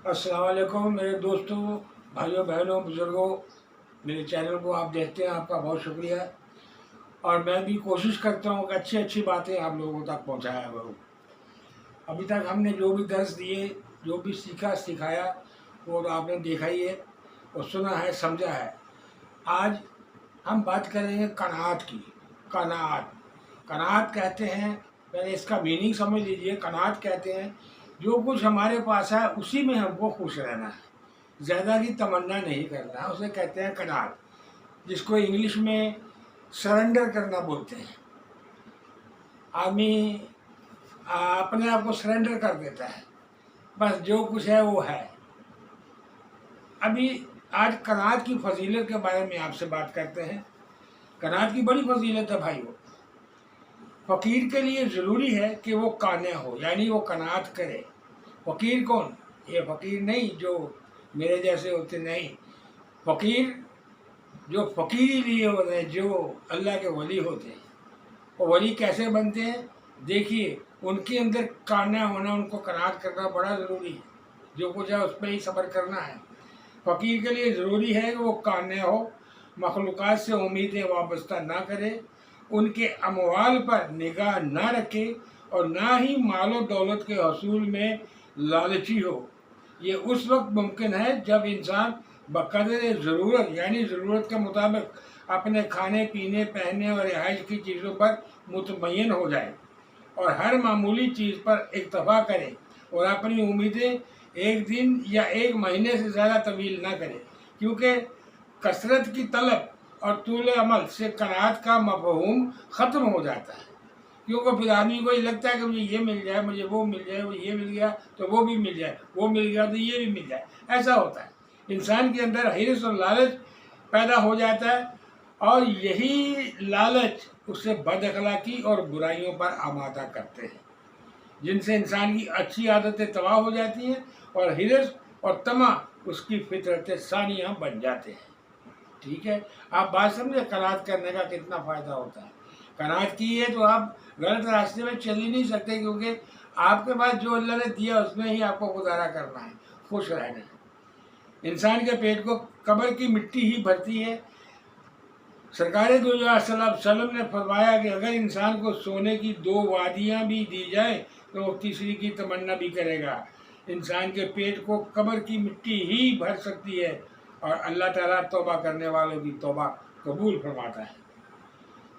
अस्सलाम वालेकुम मेरे दोस्तों, भाइयों बहनों, बुज़ुर्गों। मेरे चैनल को आप देखते हैं, आपका बहुत शुक्रिया। और मैं भी कोशिश करता हूँ कि अच्छी अच्छी बातें आप लोगों तक पहुँचाया करूँ। अभी तक हमने जो भी दर्स दिए, जो भी सीखा सिखाया, वो तो आपने देखा ही है और सुना है, समझा है। आज हम बात करेंगे कनाअत की। कनाअत कनाअत कहते हैं, पहले इसका मीनिंग समझ लीजिए। कनाअत कहते हैं जो कुछ हमारे पास है उसी में हमको खुश रहना है, ज़्यादा की तमन्ना नहीं करना, उसे कहते हैं कनाअत, जिसको इंग्लिश में सरेंडर करना बोलते हैं। आदमी अपने आप को सरेंडर कर देता है, बस जो कुछ है वो है। अभी आज कनाअत की फजीलत के बारे में आपसे बात करते हैं। कनाअत की बड़ी फजीलत है भाइयों। फ़कीर के लिए ज़रूरी है कि वो कान्या हो, यानी वो कनाअत करे। फ़कीर कौन? ये फ़कीर नहीं जो मेरे जैसे होते, नहीं। फ़कीर जो फ़कीर लिए होते हैं, जो अल्लाह के वली होते हैं। वो वली कैसे बनते हैं? देखिए, उनके अंदर कान्या होना, उनको कनाअत करना बड़ा ज़रूरी है। जो कुछ है उस पर ही सब्र करना है। फ़कीर के लिए ज़रूरी है कि वो कान्या हो, मखलूक़ात से उम्मीदें वाबस्ता ना करे, उनके अमवाल पर निगाह ना रखे और ना ही मालो दौलत के हसूल में लालची हो। ये उस वक्त मुमकिन है जब इंसान बक़दर ज़रूरत, यानी ज़रूरत के मुताबिक अपने खाने पीने, पहनने और रिहाइश की चीज़ों पर मुतमय्यन हो जाए और हर मामूली चीज़ पर इक्तफ़ा करे और अपनी उम्मीदें एक दिन या एक महीने से ज़्यादा तवील ना करे, क्योंकि कसरत की तलब और तूल अमल से कनाअत का मफ़हूम ख़त्म हो जाता है। क्योंकि फिर आदमी को ये लगता है कि मुझे ये मिल जाए, मुझे वो मिल जाए, वो ये मिल गया तो वो भी मिल जाए, वो मिल गया तो ये भी मिल जाए। ऐसा होता है, इंसान के अंदर हिर्स और लालच पैदा हो जाता है और यही लालच उसे बदअखलाकी और बुराइयों पर आमादा करते हैं, जिनसे इंसान की अच्छी आदतें तबाह हो जाती हैं और हिर्स और तमा उसकी फितरत सानिया बन जाते हैं। ठीक है, आप बात समझे कनाअत करने का कितना फ़ायदा होता है। कनाअत की है तो आप गलत रास्ते में चल ही नहीं सकते, क्योंकि आपके पास जो अल्लाह ने दिया उसमें ही आपको गुजारा करना है, खुश रहना है। इंसान के पेट को कब्र की मिट्टी ही भरती है। सरकार दो वसल्लम ने फरमाया कि अगर इंसान को सोने की 2 वादियाँ भी दी जाए तो वो तीसरी की तमन्ना भी करेगा। इंसान के पेट को कब्र की मिट्टी ही भर सकती है और अल्लाह ताला तौबा करने वालों की तौबा कबूल फरमाता है।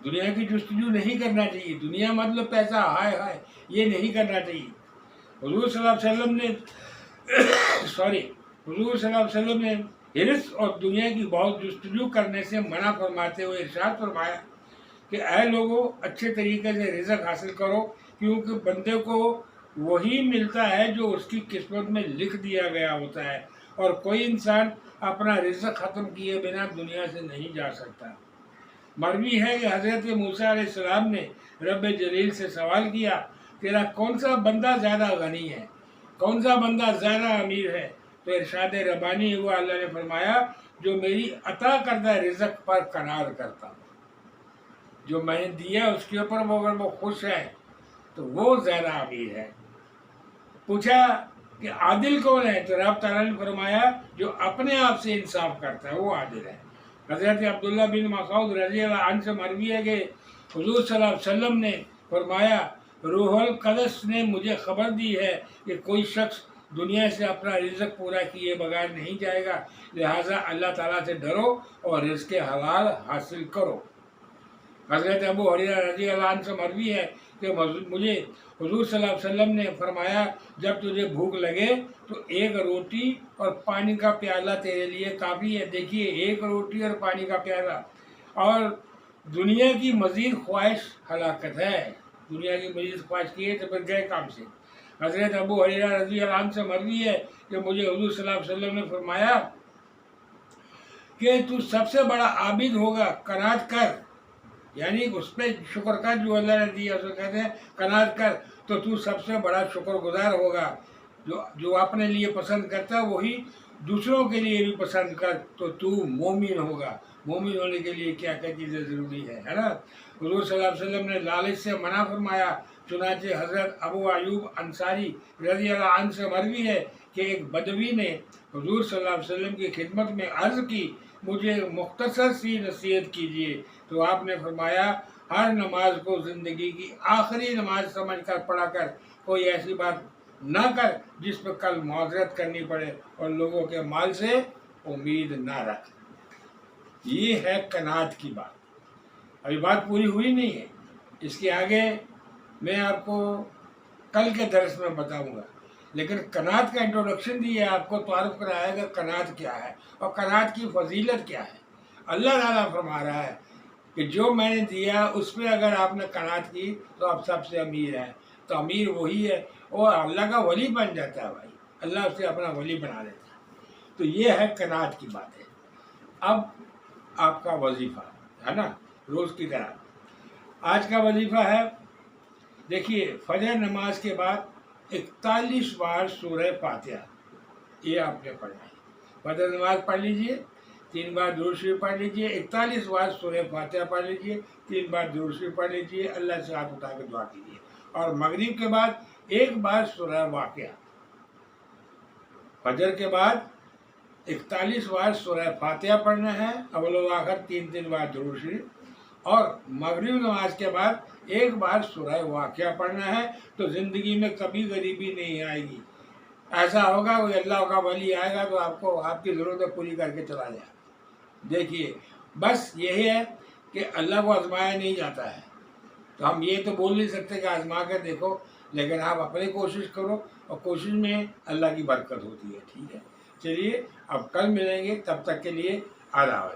दुनिया की जुस्तजू नहीं करना चाहिए। दुनिया मतलब पैसा, हाय हाय, ये नहीं करना चाहिए। हुजूर सल्लल्लाहु अलैहि वसल्लम ने हुजूर सल्लल्लाहु अलैहि वसल्लम ने हिर्स और दुनिया की बहुत जुस्तजू करने से मना फरमाते हुए इरशाद फरमाया कि ऐ लोगों, अच्छे तरीके से रिज़्क़ हासिल करो, क्योंकि बंदे को वही मिलता है जो उसकी किस्मत में लिख दिया गया होता है और कोई इंसान अपना रिज़्क़ ख़त्म किए बिना दुनिया से नहीं जा सकता। मरवी है कि हज़रत मूसा अलैहिस्सलाम ने रब जलील से सवाल किया, तेरा कौन सा बंदा ज़्यादा गनी है, कौन सा बंदा ज़्यादा अमीर है? तो इरशाद रब्बानी हुआ, अल्लाह ने फरमाया, जो मेरी अता करदा रिज़्क़ पर कनाअत करता, जो मैंने दिया उसके ऊपर वो अगर वो खुश है तो वो ज़्यादा अमीर है। पूछा कि आदिल कौन है? तो रब तआला ने फरमाया, जो अपने आप से इंसाफ करता है वो आदिल है। हज़रत अब्दुल्ला बिन मसूद रज़ी अल्लाह अन्हु से मरवी है कि हुज़ूर सल्लल्लाहु अलैहि वसल्लम ने फरमाया, रूहुल क़ुद्स ने मुझे ख़बर दी है कि कोई शख्स दुनिया से अपना रिज़्क़ पूरा किए बगैर नहीं जाएगा, लिहाजा अल्लाह ताला से डरो और रिज़्क़ हलाल हासिल करो। हज़रत अबू हुरैरा रज़ी अल्लाह अन्हु से मरवी है कि मुझे हुज़ूर सल्लल्लाहु अलैहि वसल्लम ने फरमाया, जब तुझे भूख लगे तो एक रोटी और पानी का प्याला तेरे लिए काफ़ी है। देखिए, एक रोटी और पानी का प्याला, और दुनिया की मज़ीद ख्वाहिश हलाकत है। दुनिया की मज़ीद ख्वाहिश की है तो फिर गए काम से। हज़रत अबू हुरैरा रज़ी अल्लाह अन्हु से मरवी है कि मुझे हुज़ूर सल्लल्लाहु अलैहि वसल्लम ने फरमाया कि तू सबसे बड़ा आबिद होगा, कनाअत कर, यानी उस पर शुक्र कर जो अल्लाह ने दिया, उसको कहते हैं कनाअत कर, तो तू सबसे बड़ा शुक्रगुजार होगा। जो अपने लिए पसंद करता है वही दूसरों के लिए भी पसंद कर, तो तू मोमिन होगा। मोमिन होने के लिए क्या क्या चीज़ें ज़रूरी है ना। हुज़ूर सल्लल्लाहु अलैहि वसल्लम ने लालच से मना फरमाया। चुनांचे हज़रत अबू अयूब अंसारी रज़ी अल्लाह अन्हु से मरवी है کہ ایک بدوی نے حضور صلی اللہ علیہ وسلم کی خدمت میں عرض کی مجھے مختصر سی نصیحت کیجیے، تو آپ نے فرمایا ہر نماز کو زندگی کی آخری نماز سمجھ کر پڑھا کر، کوئی ایسی بات نہ کر جس پہ کل معذرت کرنی پڑے، اور لوگوں کے مال سے امید نہ رکھ۔ یہ ہے قناعت کی بات۔ ابھی بات پوری ہوئی نہیں ہے، اس کے آگے میں آپ کو کل کے درس میں بتاؤں گا، لیکن قناعت کا انٹروڈکشن دی ہے، آپ کو تعارف کرایا کہ قناعت کیا ہے اور قناعت کی فضیلت کیا ہے۔ اللہ تعالیٰ فرما رہا ہے کہ جو میں نے دیا اس پہ اگر آپ نے قناعت کی تو آپ سب سے امیر ہیں۔ تو امیر وہی ہے وہ اللہ کا ولی بن جاتا ہے بھائی، اللہ اسے اپنا ولی بنا دیتا ہے۔ تو یہ ہے قناعت کی بات ہے۔ اب آپ کا وظیفہ ہے نا روز کی طرح، آج کا وظیفہ ہے، دیکھیے فجر نماز کے بعد 41 بار سورہ فاتحہ یہ آپ نے پڑھنا ہے۔ فجر نماز پڑھ لیجئے، 3 بار درود شریف پڑھ لیجئے، 41 بار سورہ فاتحہ پڑھ لیجئے، 3 بار درود شریف پڑھ لیجئے، اللہ سے ہاتھ اٹھا کے دعا کیجیے، اور مغرب کے بعد 1 بار سورہ واقعہ۔ فجر کے بعد 41 بار سورہ فاتحہ پڑھنا ہے، اول و آخر 3 بار درود شریف، اور مغرب نماز کے بعد 1 بار سورہ واقعہ پڑھنا ہے۔ تو زندگی میں کبھی غریبی نہیں آئے گی۔ ایسا ہوگا کوئی اللہ کا ولی آئے گا تو آپ کو آپ کی ضرورتیں پوری کر کے چلا جائے۔ دیکھیے بس یہی ہے کہ اللہ کو آزمایا نہیں جاتا ہے، تو ہم یہ تو بول نہیں سکتے کہ آزما کر دیکھو، لیکن آپ اپنی کوشش کرو، اور کوشش میں اللہ کی برکت ہوتی ہے۔ ٹھیک ہے، چلیے اب کل ملیں گے، تب تک کے لیے آداب۔